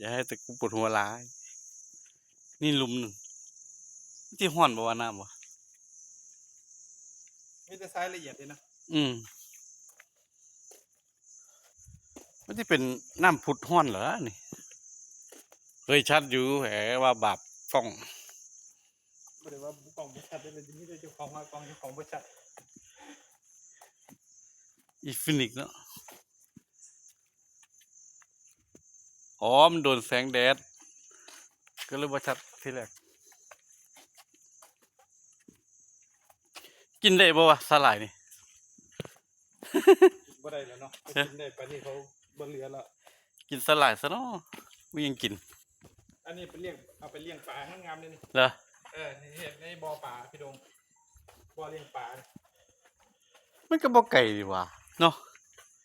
อย่าให้แต่กูปวดหัวร้ายนี่ลุมหนึ่งที่ห้อนบ่ว่าน้ำวะไม่ได้ใช้ละเอียดเลยนะมันที่เป็นน้ำผุดห้อนเหรอนี่เคยชัดอยู่แหมว่าบาปฟ้องไม่ได้ว่ากองบริษัทได้เลยทีนี้เจ้าของมากองเจ้าของบริษัทอีฟินิกเนาะอ๋อมันโดนแสงแดดก็เลยว่าชัดทีแรกกินได้บ่วะสลายนี่บ่ได้แล้วเนาะกินได้ปานนี้เขาบ่เหลือแล้วกินสลายซะเนาะกูยังกินอันนี้ไปเลี้ยงเอาไปเลี้ยงปลางามๆเลยนี่เหรอนี่ในบ่อปลาพี่ดงบ่อเลี้ยงปลามันก็บ่ไก่ดีว่าเนาะ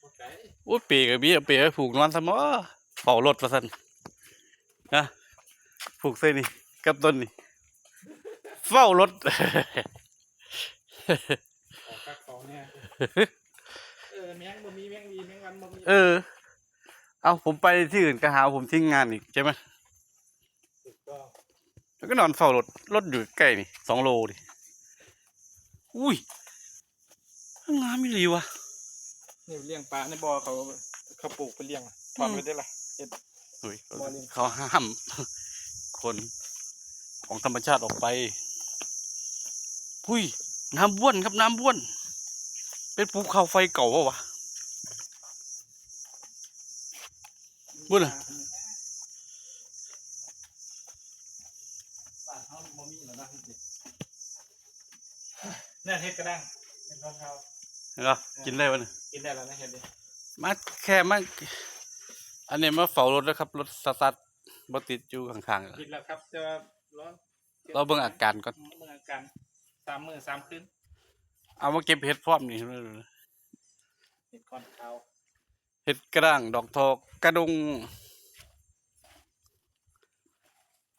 บ่ไก่โอ้ยเปรกับบี้เปรไปผูกนอนซะมั้งเป่ารถว่าซั่นนะผูกใส่นี่กับต้นนี่เฝ้ารถออกคักของเนี่ยแมงบ่มีแมงวีแมงวันบ่มีเอาผมไปที่อื่นก็หาผมทิ้งงานอีกใช่ไหมถูกต้องแล้วก็นอนเฝ้ารถอยู่ใกล้นี่2 โลดิอุ้ยงามไม่รีวะนี่เลี้ยงปลาในบ่อเขาปลูกไปเลี้ยงถอนไว้ได้ล่ะเขาห้ามคนของธรรมชาติออกไปอุ้ยน้ำบ้วนครับน้ำบ้วนเป็นภูเขาไฟเก่าวะบ้วนอะบ้านเขาบ่มีแล้วนะเนี่ยเฮ็ดกระด้างเป็นรองเท้าเหรอกินได้ปะเนี่ยกินได้แล้วนะเฮ็ดดิมาแค่มาอันนี้มาเฝ้ารถนะครับรถสตาร์ทบ่ติดอยู่ข้างๆกินแล้วครับจะร้อนเราเบิ่งอาการก่อนเบิ่งอาการ3 มื้อ 3 คืนเอามาเก็บเห็ดพร้อมนี่เห็ดก้อนขาวเห็ดกระด้างดอกทอกกระดุง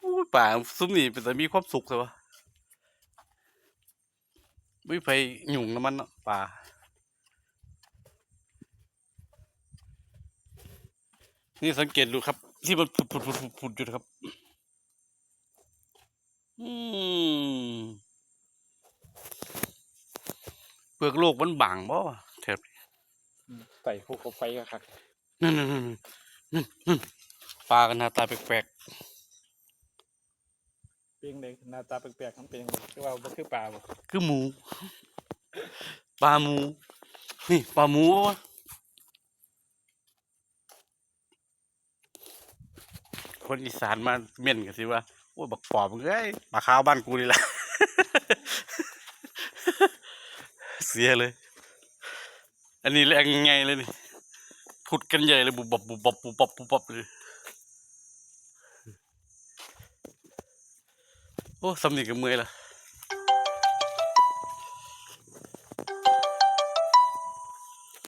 อู้ป่าซุ้มนี่เป็นแต่มีความสุขเลยวะไม่ไปหยุ่งน้ำมันเนาะป่านี่สังเกตดูครับที่มันผุดอยู่ครับเปลือกโลกมันบางบ่แถบใส่ภูเขาไฟก็คักนั่นปลากันหน้าตาแปลกๆเป็นเลยหน้าตาแปลกๆทั้งเป็นคือว่าบ่คือปลาบ่คือหมูปลาหมูนี่ปลาหมูคนอีสานมาเม่นกันสิว่าโอ้บักปอบเอ้ยปลาขาวบ้านกูนี่แหละเสียเลยอันนี้แรงยังไงเลยนี่พุดกันใหญ่เลยบุบบับเลยโอ้สำนีกับเมื่อยละ